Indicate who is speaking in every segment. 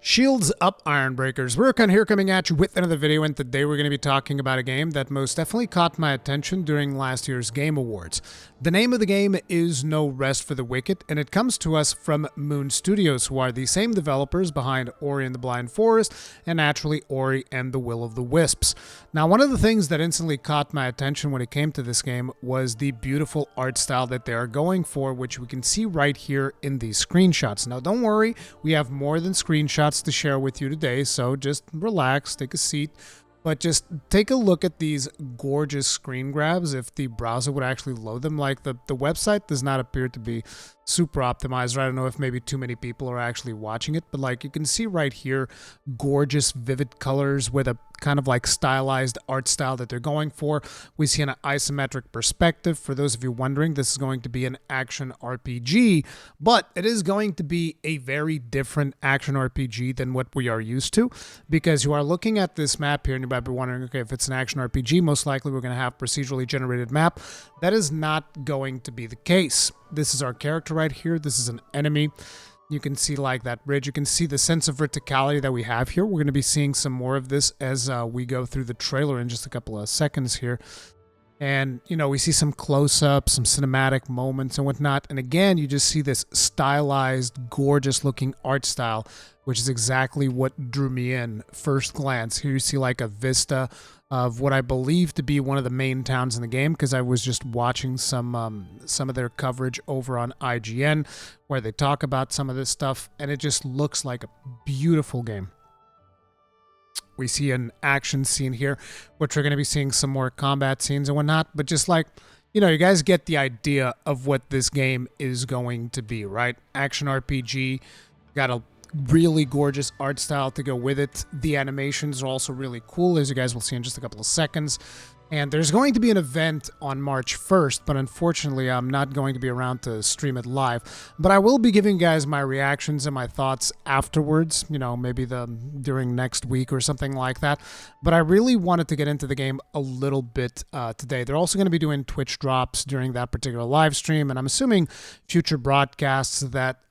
Speaker 1: Shields up, Iron Breakers. Rurikhan here coming at you with another video, and today we're going to be talking about a game that most definitely caught my attention during last year's Game Awards. The name of the game is No Rest for the Wicked, and it comes to us from Moon Studios, who are the same developers behind Ori and the Blind Forest, and naturally Ori and the Will of the Wisps. Now, one of the things that instantly caught my attention when it came to this game was the beautiful art style that they are going for, which we can see right here in these screenshots. Now, don't worry, we have more than screenshots to share with you today, so just relax, take a seat, but just take a look at these gorgeous screen grabs if the browser would actually load them. Like the website does not appear to be super optimized, or I don't know if maybe too many people are actually watching it, but like you can see right here, gorgeous vivid colors with a kind of like stylized art style that they're going for. We see an isometric perspective. For those of you wondering, this is going to be an action RPG, but it is going to be a very different action RPG than what we are used to, because you are looking at this map here and you might be wondering, okay, if it's an action RPG, most likely we're going to have procedurally generated map. That is not going to be the case. This is our character right here. This is an enemy. You can see like that bridge. You can see the sense of verticality that we have here. We're going to be seeing some more of this as we go through the trailer in just a couple of seconds here. And, you know, we see some close-ups, some cinematic moments and whatnot. And again, you just see this stylized, gorgeous-looking art style, which is exactly what drew me in first glance. Here you see like a vista of what I believe to be one of the main towns in the game, because I was just watching some of their coverage over on IGN where they talk about some of this stuff, and it just looks like a beautiful game. We see an action scene here, which we're going to be seeing some more combat scenes and whatnot, but just like, you know, you guys get the idea of what this game is going to be, right? Action RPG, got a really gorgeous art style to go with it. The animations are also really cool, as you guys will see in just a couple of seconds. And there's going to be an event on March 1st, but unfortunately I'm not going to be around to stream it live. But I will be giving you guys my reactions and my thoughts afterwards, you know, maybe during next week or something like that. But I really wanted to get into the game a little bit today. They're also going to be doing Twitch drops during that particular live stream, and I'm assuming future broadcasts that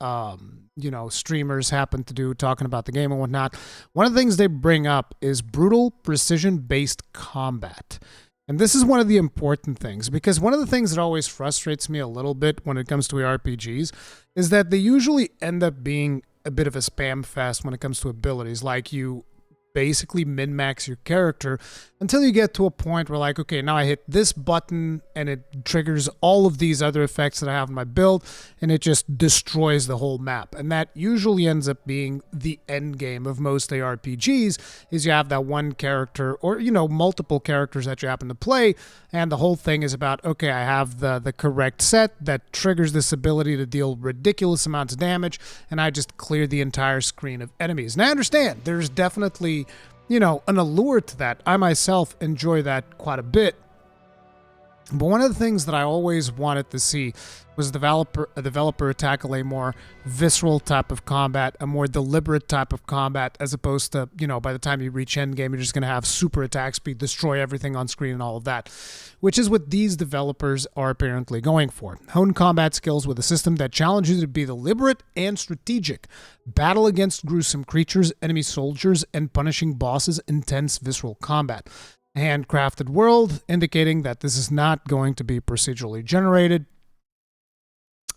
Speaker 1: you know, streamers happen to do talking about the game and whatnot. One of the things they bring up is brutal precision-based combat. And this is one of the important things, because one of the things that always frustrates me a little bit when it comes to RPGs is that they usually end up being a bit of a spam fest when it comes to abilities. Like, you basically min-max your character until you get to a point where, like, okay, now I hit this button and it triggers all of these other effects that I have in my build, and it just destroys the whole map. And that usually ends up being the end game of most ARPGs, is you have that one character, or, you know, multiple characters that you happen to play, and the whole thing is about, okay, I have the correct set that triggers this ability to deal ridiculous amounts of damage, and I just clear the entire screen of enemies. And I understand there's definitely, you know, an allure to that. I myself enjoy that quite a bit. But one of the things that I always wanted to see was a developer tackle a more visceral type of combat, a more deliberate type of combat, as opposed to, you know, by the time you reach endgame, you're just going to have super attack speed, destroy everything on screen and all of that, which is what these developers are apparently going for. Hone combat skills with a system that challenges you to be deliberate and strategic. Battle against gruesome creatures, enemy soldiers, and punishing bosses, intense visceral combat. A handcrafted world, indicating that this is not going to be procedurally generated.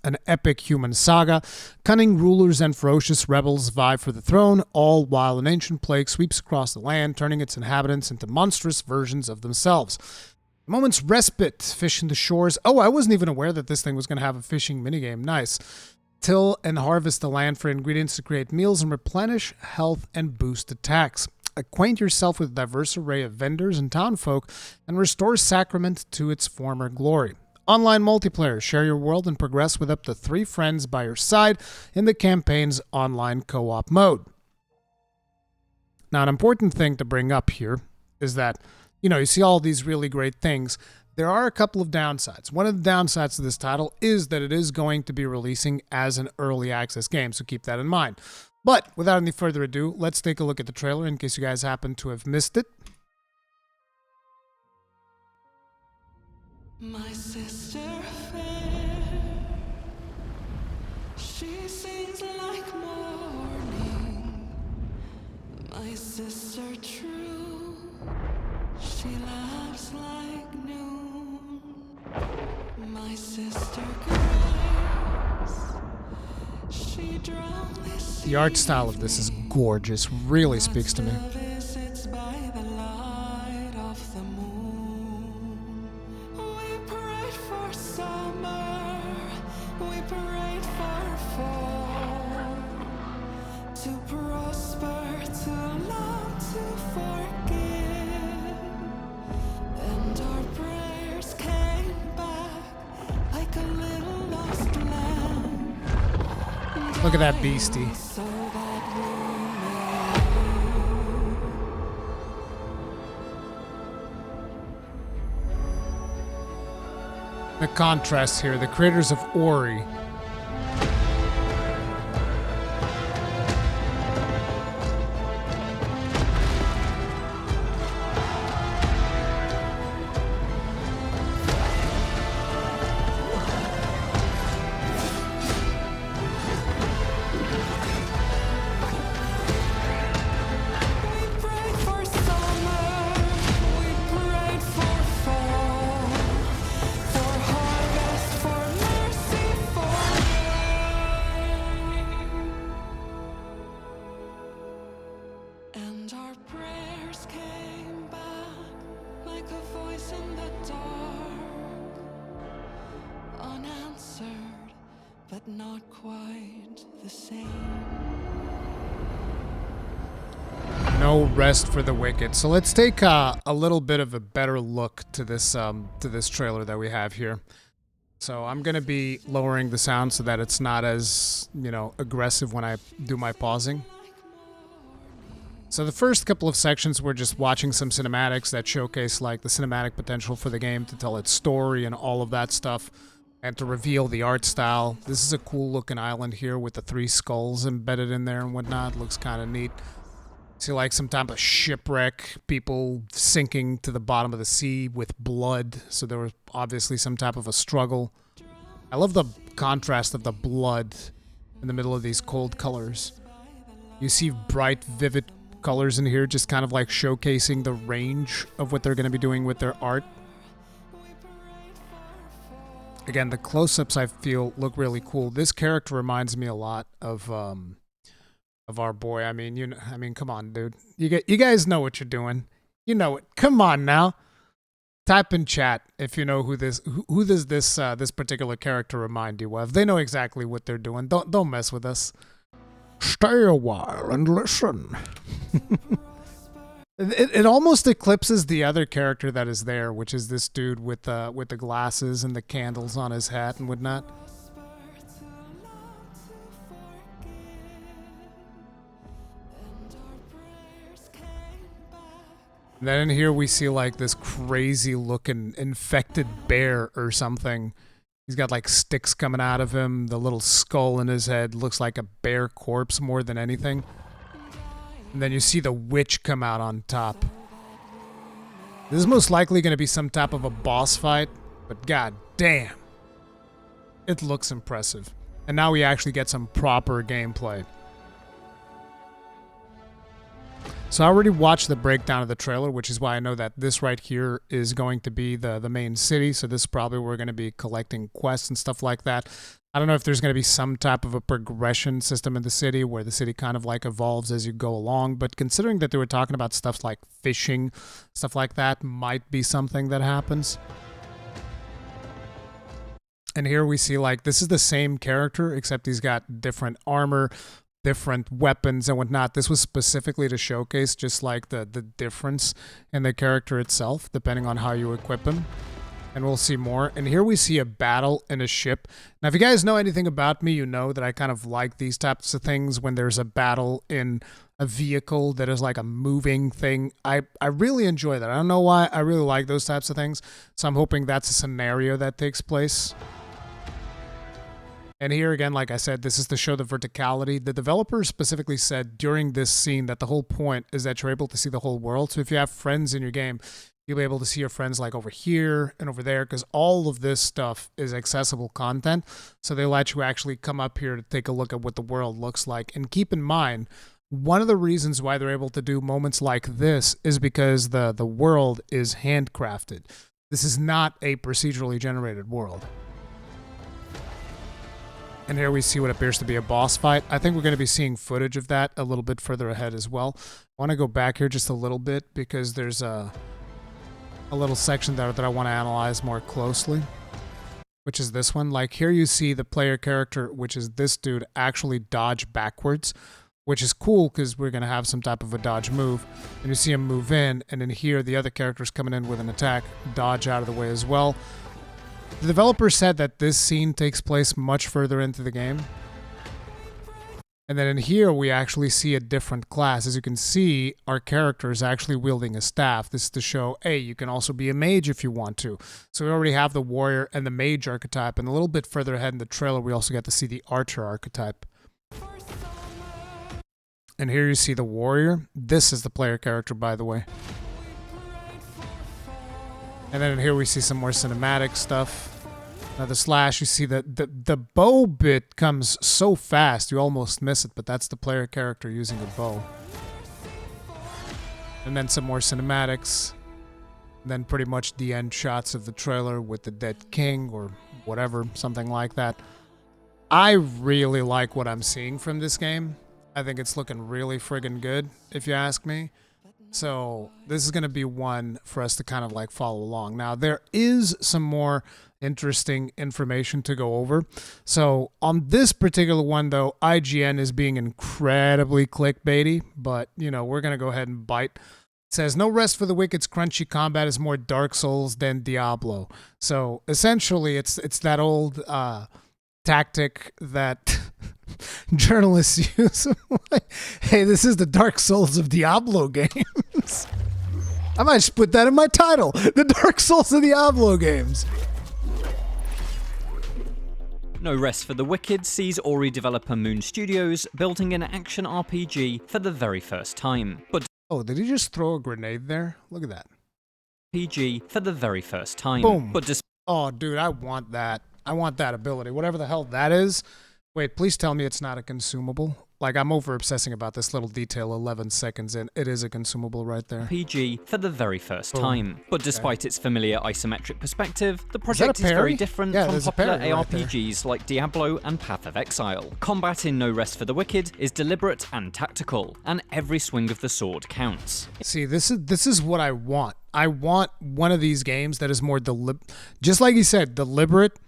Speaker 1: An epic human saga. Cunning rulers and ferocious rebels vie for the throne, all while an ancient plague sweeps across the land, turning its inhabitants into monstrous versions of themselves. A moment's respite, fish in the shores. Oh, I wasn't even aware that this thing was going to have a fishing minigame. Nice. Till and harvest the land for ingredients to create meals and replenish health and boost attacks. Acquaint yourself with a diverse array of vendors and townfolk, and restore Sacrament to its former glory. Online multiplayer. Share your world and progress with up to 3 friends by your side in the campaign's online co-op mode. Now, an important thing to bring up here is that, you know, you see all these really great things. There are a couple of downsides. One of the downsides to this title is that it is going to be releasing as an early access game, so keep that in mind. But without any further ado, let's take a look at the trailer in case you guys happen to have missed it.
Speaker 2: My sister fair, she sings like morning, sister true, she laughs like noon. My sister Grace, she drowned
Speaker 1: The art style of this is gorgeous, really speaks to me.
Speaker 2: visits by the light of the moon. We prayed for summer, we prayed for fall, to prosper, to love, to forgive. And our prayers came back like a little lost lamb.
Speaker 1: Look at that beastie.
Speaker 2: So that we
Speaker 1: The contrast here, the creators of Ori.
Speaker 2: prayed for summer, we prayed for fall, for harvest, for mercy, for rain. And our prayers came back like a voice in the dark, unanswered, but not quite the same.
Speaker 1: No rest for the wicked. So let's take a little bit of a better look to this trailer that we have here. So I'm gonna be lowering the sound so that it's not as, you know, aggressive when I do my pausing. So the first couple of sections we're just watching some cinematics that showcase like the cinematic potential for the game to tell its story and all of that stuff, and to reveal the art style. This is a cool looking island here with the 3 skulls embedded in there and whatnot. Looks kind of neat. See like some type of shipwreck, people sinking to the bottom of the sea with blood. So there was obviously some type of a struggle. I love the contrast of the blood in the middle of these cold colors. You see bright, vivid colors in here, just kind of like showcasing the range of what they're going to be doing with their art. Again, the close-ups I feel look really cool. This character reminds me a lot of our boy. I mean, come on, dude. You guys know what you're doing. You know it. Come on now. Type in chat if you know who does this particular character remind you of. They know exactly what they're doing. Don't mess with us. Stay a while and listen. It almost eclipses the other character that is there, which is this dude with the glasses and the candles on his hat and whatnot. And then in here we see like this crazy looking infected bear or something. He's got like sticks coming out of him. The little skull in his head looks like a bear corpse more than anything. And then you see the witch come out on top. This is most likely going to be some type of a boss fight, but god damn, it looks impressive. And now we actually get some proper gameplay. So I already watched the breakdown of the trailer, which is why I know that this right here is going to be the main city. So this is probably where we're going to be collecting quests and stuff like that. I don't know if there's going to be some type of a progression system in the city where the city kind of like evolves as you go along. But considering that they were talking about stuff like fishing, stuff like that might be something that happens. And here we see like this is the same character, except he's got different armor, different weapons and whatnot. This was specifically to showcase just like the difference in the character itself, depending on how you equip him. And we'll see more. And here we see a battle in a ship. Now, if you guys know anything about me, you know that I kind of like these types of things when there's a battle in a vehicle that is like a moving thing. I really enjoy that. I don't know why. I really like those types of things. So I'm hoping that's a scenario that takes place. And here again, like I said, this is to show the verticality. The developers specifically said during this scene that the whole point is that you're able to see the whole world. So if you have friends in your game, you'll be able to see your friends like over here and over there, because all of this stuff is accessible content. So they let you actually come up here to take a look at what the world looks like. And keep in mind, One of the reasons why they're able to do moments like this is because the world is handcrafted. This is not a procedurally generated world. And here we see what appears to be a boss fight. I think we're going to be seeing footage of that a little bit further ahead as well. I want to go back here just a little bit because there's a little section there that I want to analyze more closely, which is this one. Like here you see the player character, which is this dude, actually dodge backwards, which is cool because we're going to have some type of a dodge move. And you see him move in, and then here the other character's coming in with an attack, dodge out of the way as well. The developer said that this scene takes place much further into the game. And then in here, we actually see a different class. As you can see, our character is actually wielding a staff. This is to show, hey, you can also be a mage if you want to. So we already have the warrior and the mage archetype. And a little bit further ahead in the trailer, we also get to see the archer archetype. And here you see the warrior. This is the player character, by the way. And then here we see some more cinematic stuff. Now the slash, you see that the bow bit comes so fast, you almost miss it, but that's the player character using a bow. And then some more cinematics. And then pretty much the end shots of the trailer with the dead king or whatever, something like that. I really like what I'm seeing from this game. I think it's looking really friggin' good, if you ask me. So this is going to be one for us to kind of like follow along. Now, there is some more interesting information to go over. So on this particular one, though, IGN is being incredibly clickbaity, but, you know, we're going to go ahead and bite. It says, no rest for the wicked's crunchy combat is more Dark Souls than Diablo. So essentially, it's that old tactic that journalists use. Like, hey, this is the Dark Souls of Diablo games. I might just put that in my title. The Dark Souls of Diablo games.
Speaker 3: No Rest for the Wicked sees Ori developer Moon Studios building an action RPG for the very first time. But
Speaker 1: oh, did he just throw a grenade there? Look at that.
Speaker 3: RPG for the very first time.
Speaker 1: Boom.
Speaker 3: But
Speaker 1: oh, dude, I want that. I want that ability. Whatever the hell that is. Wait, please tell me it's not a consumable. Like, I'm over-obsessing about this little detail 11 seconds in. It is a consumable right there.
Speaker 3: RPG for the very first
Speaker 1: Boom.
Speaker 3: time. But despite its familiar isometric perspective, the project is
Speaker 1: parry?
Speaker 3: very different
Speaker 1: Yeah,
Speaker 3: from
Speaker 1: there's a
Speaker 3: popular
Speaker 1: parry right
Speaker 3: ARPGs like Diablo and Path of Exile. Combat in No Rest for the Wicked is deliberate and tactical, and every swing of the sword counts.
Speaker 1: See, this is what I want. I want one of these games that is more just like you said, deliberate.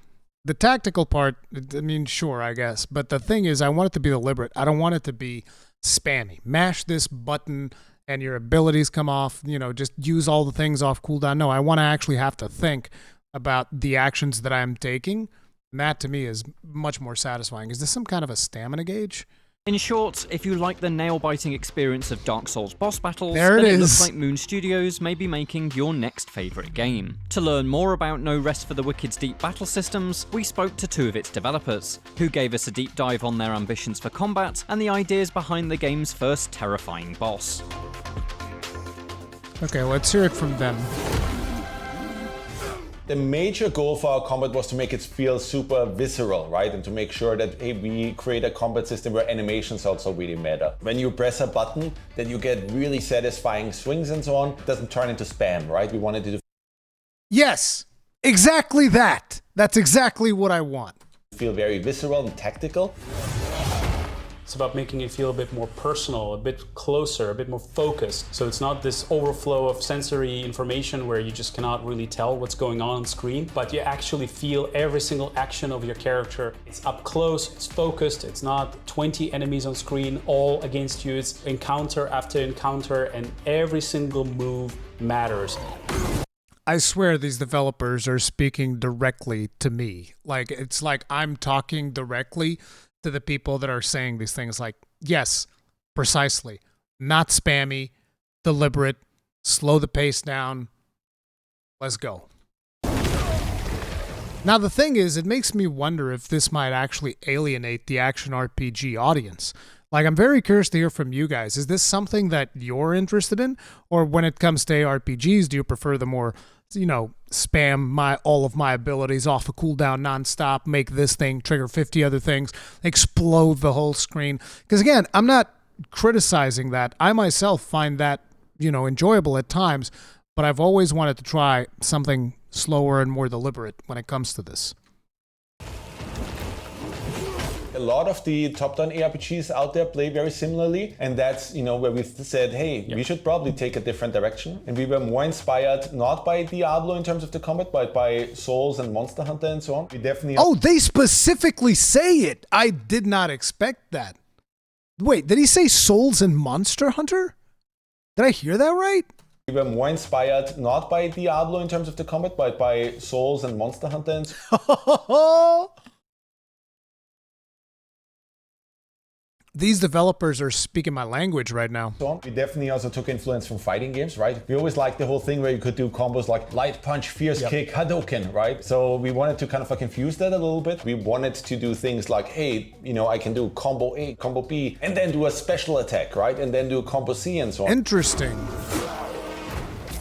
Speaker 1: The tactical part, I mean, sure, I guess. But the thing is, I want it to be deliberate. I don't want it to be spammy. Mash this button and your abilities come off, you know, just use all the things off cooldown. No, I want to actually have to think about the actions that I'm taking. And that, to me, is much more satisfying. Is this some kind of a stamina gauge?
Speaker 3: In short, if you like the nail-biting experience of Dark Souls boss battles,
Speaker 1: there it
Speaker 3: then
Speaker 1: is.
Speaker 3: It looks like Moon Studios may be making your next favourite game. To learn more about No Rest for the Wicked's deep battle systems, we spoke to two of its developers, who gave us a deep dive on their ambitions for combat and the ideas behind the game's first terrifying boss.
Speaker 1: Okay, let's hear it from them.
Speaker 4: The major goal for our combat was to make it feel super visceral, right? And to make sure that we create a combat system where animations also really matter. When you press a button, then you get really satisfying swings and so on. It doesn't turn into spam, right? We wanted it to
Speaker 1: Yes, exactly that. That's exactly what I want.
Speaker 4: feel very visceral and tactical.
Speaker 5: It's about making it feel a bit more personal, a bit closer, a bit more focused. So it's not this overflow of sensory information where you just cannot really tell what's going on screen, but you actually feel every single action of your character. It's up close, it's focused, it's not 20 enemies on screen all against you. It's encounter after encounter, and every single move matters.
Speaker 1: I swear these developers are speaking directly to me. Like, it's like I'm talking directly to the people that are saying these things. Like, yes, precisely. Not spammy, deliberate, slow the pace down. Let's go. Now, the thing is, it makes me wonder if this might actually alienate the action RPG audience. Like, I'm very curious to hear from you guys. Is this something that you're interested in? Or when it comes to ARPGs, do you prefer the more, you know, spam all of my abilities off a cooldown nonstop, make this thing trigger 50 other things, explode the whole screen? Because again, I'm not criticizing that. I myself find that, enjoyable at times, but I've always wanted to try something slower and more deliberate when it comes to this.
Speaker 4: A lot of the top-down ARPGs out there play very similarly, and that's where we said, hey, we should probably take a different direction. And we were more inspired not by Diablo in terms of the combat, but by Souls and Monster Hunter and so on. We definitely.
Speaker 1: Oh, they specifically say it. I did not expect that. Wait, did he say Souls and Monster Hunter? Did I hear that right?
Speaker 4: We were more inspired not by Diablo in terms of the combat, but by Souls and Monster Hunter and so on.
Speaker 1: These developers are speaking my language right now.
Speaker 4: We definitely also took influence from fighting games, right? We always liked the whole thing where you could do combos like light punch, fierce kick, Hadouken, right? So we wanted to kind of infuse that a little bit. We wanted to do things like, hey, I can do combo A, combo B, and then do a special attack, right? And then do combo C and so on.
Speaker 1: Interesting.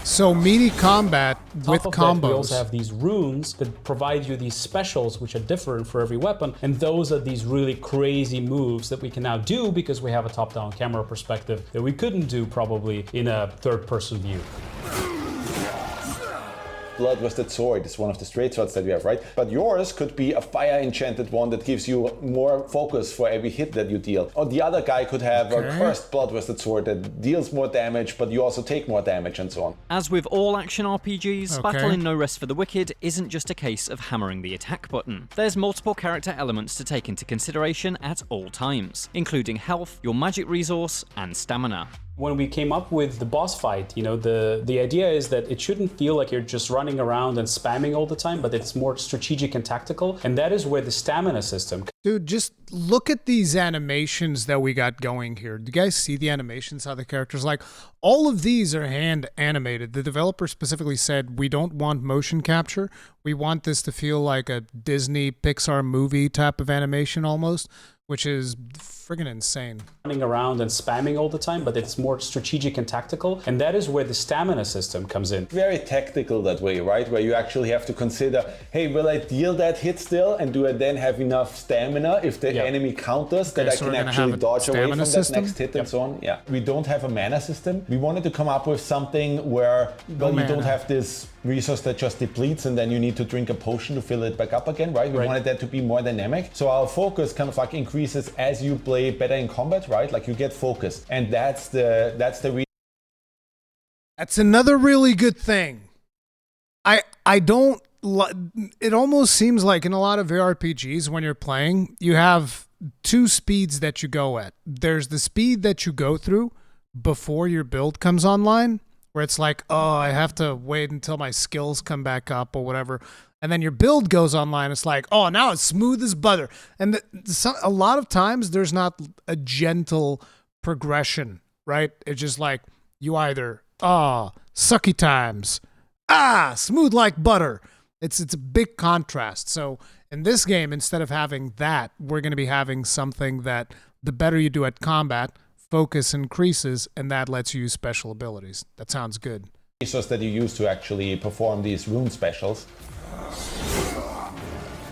Speaker 1: So meaty combat with combos.
Speaker 5: We also have these runes that provide you these specials, which are different for every weapon. And those are these really crazy moves that we can now do because we have a top-down camera perspective that we couldn't do probably in a third-person view.
Speaker 4: Blood-rusted sword is one of the straight swords that we have, right? But yours could be a fire-enchanted one that gives you more focus for every hit that you deal. Or the other guy could have a cursed blood-rusted sword that deals more damage, but you also take more damage and so on.
Speaker 3: As with all action RPGs, Battle in No Rest for the Wicked isn't just a case of hammering the attack button. There's multiple character elements to take into consideration at all times, including health, your magic resource, and stamina.
Speaker 5: When we came up with the boss fight, the idea is that it shouldn't feel like you're just running around and spamming all the time, but it's more strategic and tactical. And that is where the stamina system.
Speaker 1: Dude, just look at these animations that we got going here. Do you guys see the animations, how the characters all of these are hand animated. The developer specifically said, we don't want motion capture. We want this to feel like a Disney Pixar movie type of animation almost, which is friggin' insane.
Speaker 5: Running around and spamming all the time, but it's more strategic and tactical. And that is where the stamina system comes in.
Speaker 4: Very tactical that way, right? Where you actually have to consider, hey, will I deal that hit still? And do I then have enough stamina if the enemy counters that I can actually dodge away from that next hit and so on? Yeah. We don't have a mana system. We wanted to come up with something where, you don't have this resource that just depletes and then you need to drink a potion to fill it back up again, right? We wanted that to be more dynamic. So our focus kind of increases as you play better in combat, right? You get focused. And that's
Speaker 1: another really good thing. I don't, it almost seems like in a lot of ARPGs when you're playing, you have two speeds that you go at. There's the speed that you go through before your build comes online, where it's like, oh, I have to wait until my skills come back up or whatever. And then your build goes online. It's like, oh, now it's smooth as butter. And a lot of times there's not a gentle progression, right? It's just like you either, sucky times, smooth like butter. It's a big contrast. So in this game, instead of having that, we're going to be having something that the better you do at combat, focus increases, and that lets you use special abilities. That sounds good.
Speaker 4: Resource that you use to actually perform these rune specials.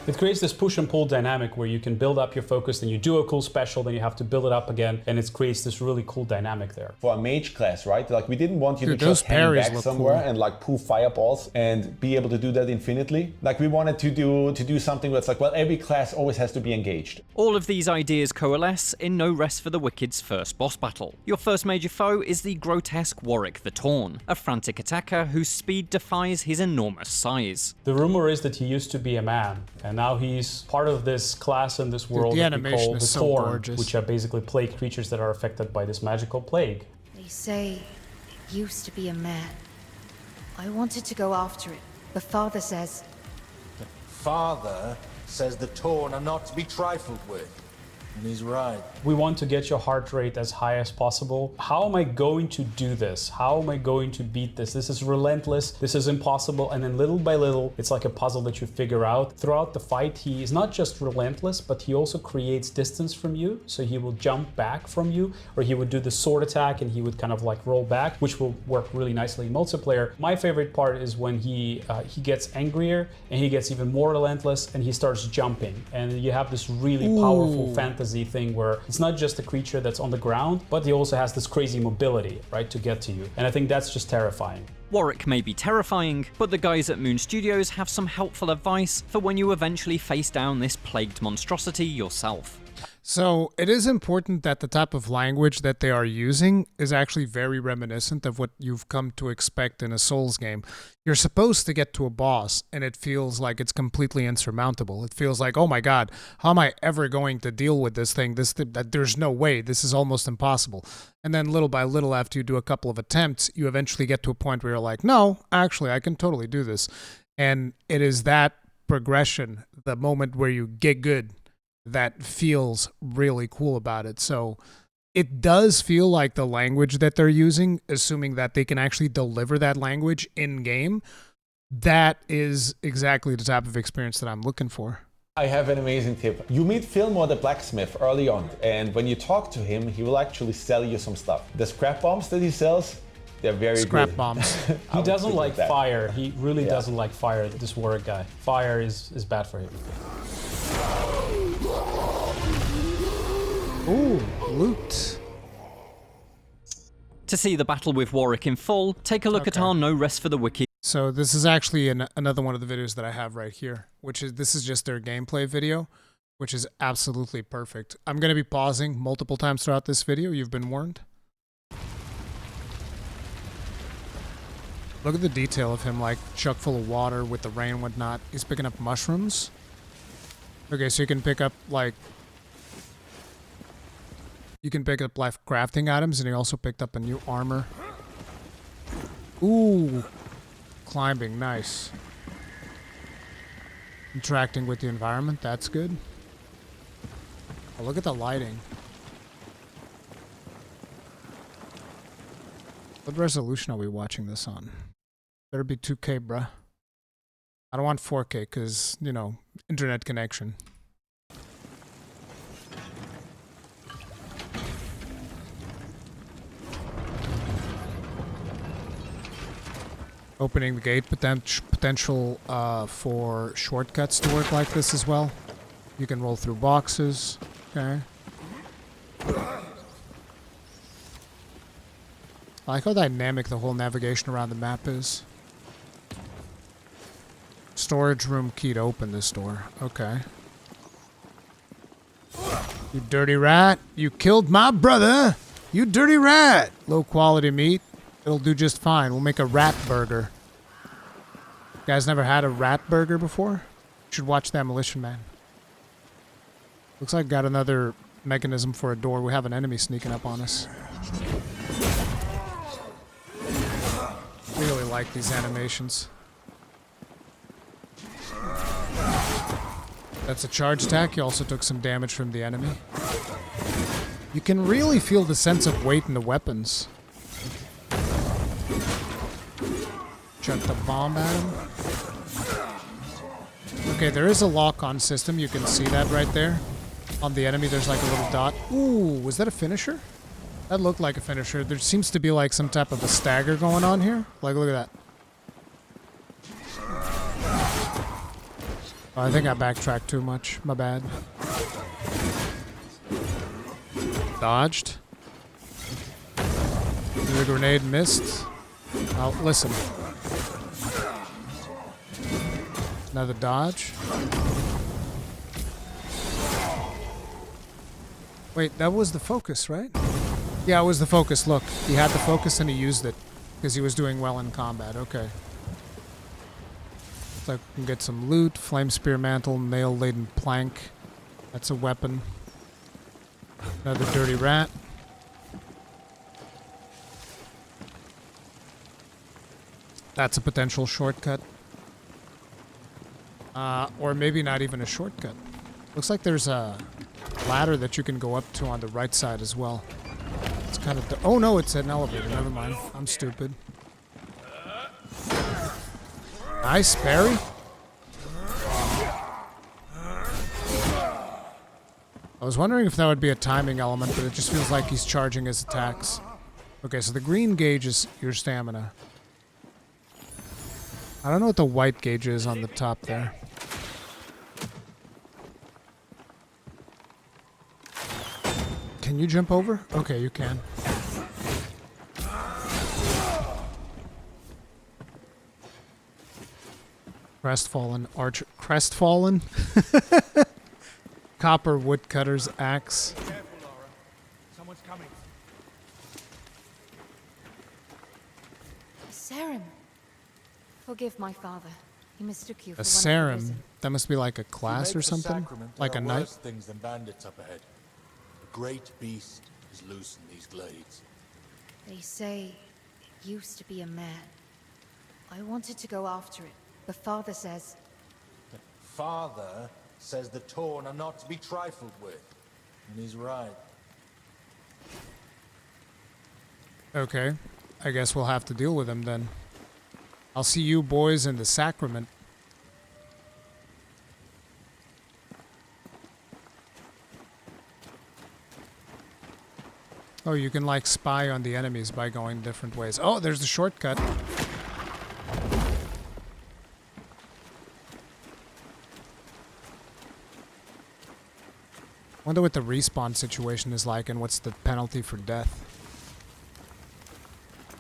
Speaker 5: It creates this push and pull dynamic where you can build up your focus, then you do a cool special, then you have to build it up again, and it creates this really cool dynamic there.
Speaker 4: For a mage class, right? We didn't want you to just hang back somewhere and poof fireballs and be able to do that infinitely. We wanted to do something that's every class always has to be engaged.
Speaker 3: All of these ideas coalesce in No Rest for the Wicked's first boss battle. Your first major foe is the grotesque Warwick the Torn, a frantic attacker whose speed defies his enormous size.
Speaker 5: The rumor is that he used to be a man, and now he's part of this class in this world that we call the Torn, which are basically plague creatures that are affected by this magical plague.
Speaker 6: They say it used to be a man. I wanted to go after it, but Father says...
Speaker 7: Father says the Torn are not to be trifled with. And he's right.
Speaker 5: We want to get your heart rate as high as possible. How am I going to do this? How am I going to beat this? This is relentless. This is impossible. And then little by little, it's like a puzzle that you figure out. Throughout the fight, he is not just relentless, but he also creates distance from you. So he will jump back from you, or he would do the sword attack and he would kind of roll back, which will work really nicely in multiplayer. My favorite part is when he gets angrier and he gets even more relentless and he starts jumping. And you have this really powerful fantasy fantasy thing where it's not just a creature that's on the ground, but he also has this crazy mobility, right, to get to you. And I think that's just terrifying.
Speaker 3: Warwick may be terrifying, but the guys at Moon Studios have some helpful advice for when you eventually face down this plagued monstrosity yourself.
Speaker 1: So it is important that the type of language that they are using is actually very reminiscent of what you've come to expect in a Souls game. You're supposed to get to a boss and it feels like it's completely insurmountable. It feels like, oh my god, how am I ever going to deal with this thing? There's no way. This is almost impossible. And then little by little, after you do a couple of attempts, you eventually get to a point where you're like, no, actually, I can totally do this. And it is that progression, the moment where you get good, that feels really cool about it. So it does feel like the language that they're using, assuming that they can actually deliver that language in game, that is exactly the type of experience that I'm looking for.
Speaker 4: I have an amazing tip. You meet Fillmore the blacksmith early on, and when you talk to him, he will actually sell you some stuff. The scrap bombs that he sells, they're very
Speaker 1: Scrap
Speaker 4: good.
Speaker 1: bombs.
Speaker 5: He doesn't like fire. He really
Speaker 4: Yeah.
Speaker 5: doesn't like fire, this Warwick guy. Fire is bad for him.
Speaker 1: Ooh, loot.
Speaker 3: To see the battle with Warwick in full, take a look at our No Rest for the Wicked.
Speaker 1: So this is actually another one of the videos that I have right here, this is just their gameplay video, which is absolutely perfect. I'm going to be pausing multiple times throughout this video. You've been warned. Look at the detail of him, like chuck full of water with the rain and whatnot. He's picking up mushrooms. Okay, so you can pick up like life crafting items, and he also picked up a new armor. Ooh, climbing, nice. Interacting with the environment, that's good. Oh, look at the lighting. What resolution are we watching this on? Better be 2K, bruh. I don't want 4K because, you know, internet connection. Opening the gate, potential for shortcuts to work like this as well. You can roll through boxes. Okay. I like how dynamic the whole navigation around the map is. Storage room key to open this door. Okay. You dirty rat. You killed my brother. You dirty rat. Low quality meat. It'll do just fine. We'll make a rat burger. You guys never had a rat burger before? You should watch Demolition Man. Looks like got another mechanism for a door. We have an enemy sneaking up on us. Really like these animations. That's a charge attack. You also took some damage from the enemy. You can really feel the sense of weight in the weapons. Chuck the bomb at him. Okay, there is a lock-on system. You can see that right there. On the enemy, there's like a little dot. Ooh, was that a finisher? That looked like a finisher. There seems to be like some type of a stagger going on here. Like, look at that. Oh, I think I backtracked too much. My bad. Dodged. The grenade missed. Oh, listen. Another dodge. Wait, that was the focus, right? Yeah, it was the focus. Look, he had the focus and he used it because he was doing well in combat. Okay. So I can get some loot. Flame spear mantle, nail-laden plank. That's a weapon. Another dirty rat. That's a potential shortcut. Or maybe not even a shortcut. Looks like there's a ladder that you can go up to on the right side as well. It's kind of... oh no, it's an elevator. Never mind. I'm stupid. Nice, parry. I was wondering if that would be a timing element, but it just feels like he's charging his attacks. Okay, so the green gauge is your stamina. I don't know what the white gauge is on the top there. Can you jump over? Okay, you can. Crestfallen archer. Crestfallen? Copper woodcutter's axe.
Speaker 7: Careful, Laura. Someone's coming.
Speaker 6: Serum. Forgive my father. He mistook you for
Speaker 1: A
Speaker 6: one of the
Speaker 1: serum.
Speaker 6: risen.
Speaker 1: That must be like a class
Speaker 7: If
Speaker 1: or
Speaker 7: you make the
Speaker 1: something?
Speaker 7: sacrament,
Speaker 1: Like a
Speaker 7: there are
Speaker 1: knight?
Speaker 7: worse things than bandits up ahead. A great beast is loose in these glades.
Speaker 6: They say it used to be a man. I wanted to go after it, but father says
Speaker 7: Father says the Torn are not to be trifled with. And he's right.
Speaker 1: Okay. I guess we'll have to deal with him then. I'll see you boys in the sacrament. Oh, you can like spy on the enemies by going different ways. Oh, there's the shortcut. Wonder what the respawn situation is like and what's the penalty for death.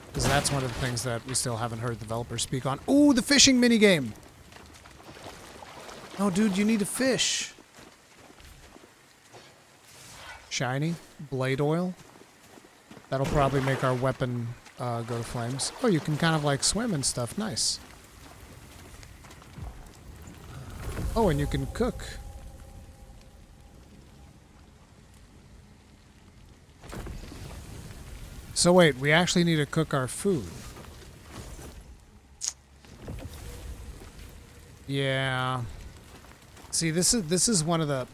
Speaker 1: Because that's one of the things that we still haven't heard developers speak on. Ooh, the fishing minigame! Oh, dude, you need a fish. Shiny. Blade oil. That'll probably make our weapon go to flames. Oh, you can kind of like swim and stuff. Nice. Oh, and you can cook. So wait, we actually need to cook our food. Yeah. See, this is one of the...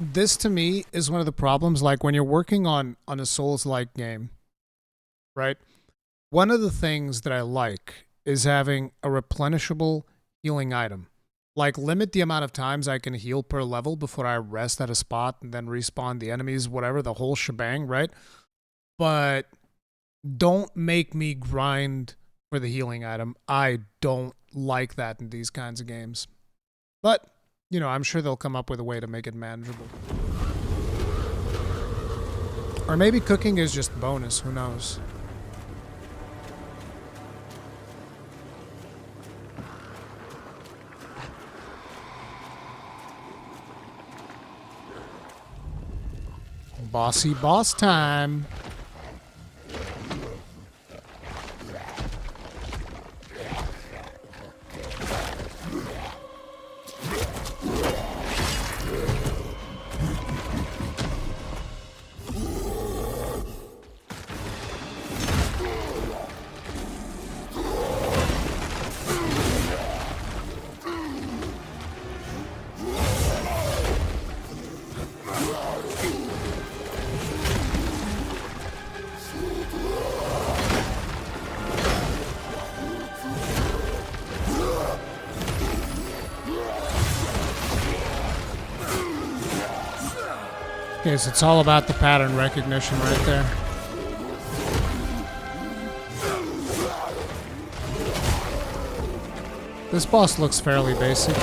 Speaker 1: This, to me, is one of the problems. Like, when you're working on a Souls-like game, right? One of the things that I like is having a replenishable healing item. Like, limit the amount of times I can heal per level before I rest at a spot and then respawn the enemies, whatever, the whole shebang, right? But don't make me grind for the healing item. I don't like that in these kinds of games. But, you know, I'm sure they'll come up with a way to make it manageable. Or maybe cooking is just bonus, who knows? Bossy boss time. Okay, so it's all about the pattern recognition right there. This boss looks fairly basic.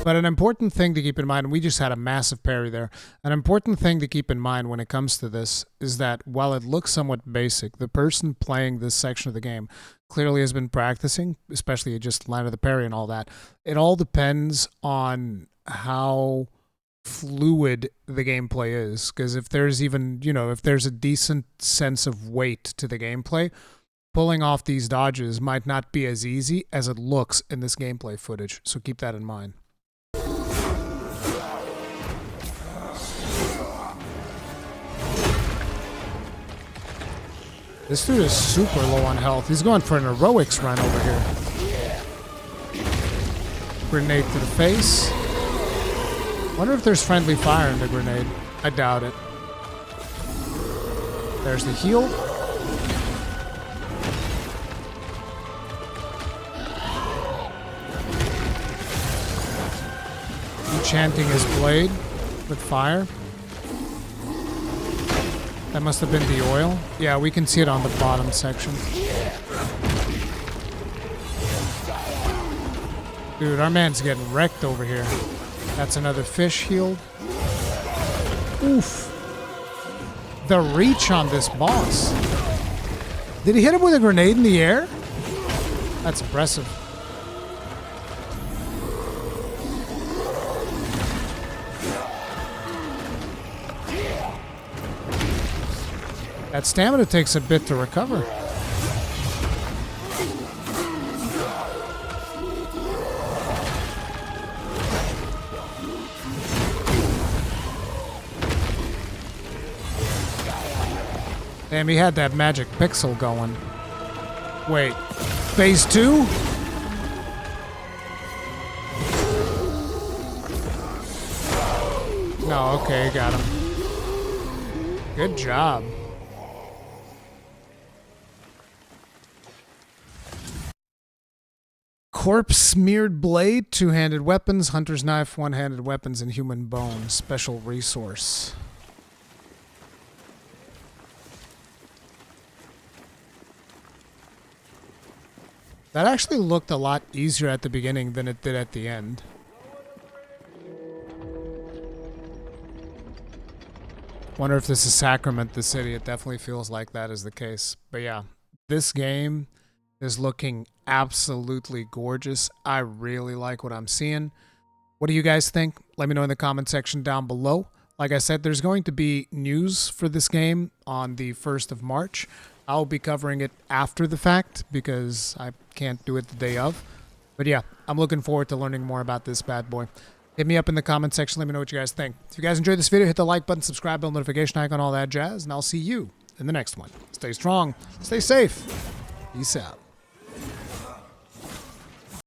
Speaker 1: But an important thing to keep in mind, and we just had a massive parry there, an important thing to keep in mind when it comes to this is that while it looks somewhat basic, the person playing this section of the game clearly has been practicing, especially just landed the parry and all that. It all depends on how fluid the gameplay is, because if there's even, you know, if there's a decent sense of weight to the gameplay, pulling off these dodges might not be as easy as it looks in this gameplay footage, so keep that in mind. This dude is super low on health. He's going for an heroics run over here. Grenade to the face. Wonder if there's friendly fire in the grenade. I doubt it. There's the heal. Enchanting his blade with fire. That must have been the oil. Yeah, we can see it on the bottom section. Dude, our man's getting wrecked over here. That's another fish healed. Oof. the reach on this boss. Did he hit him with a grenade in the air? That's impressive. That stamina takes a bit to recover. Damn, he had that magic pixel going. Wait, phase 2? No, okay, got him. Good job. Corpse smeared blade, two-handed weapons, hunter's knife, one-handed weapons, and human bone. Special resource. That actually looked a lot easier at the beginning than it did at the end. Wonder if this is Sacrament, the city. It definitely feels like that is the case. But yeah, this game is looking absolutely gorgeous. I really like what I'm seeing. What do you guys think? Let me know in the comment section down below. Like I said, there's going to be news for this game on the 1st of March. I'll be covering it after the fact because I can't do it the day of. But yeah, I'm looking forward to learning more about this bad boy. Hit me up in the comment section. Let me know what you guys think. If you guys enjoyed this video, hit the like button, subscribe, bell notification icon, all that jazz. And I'll see you in the next one. Stay strong. Stay safe. Peace out.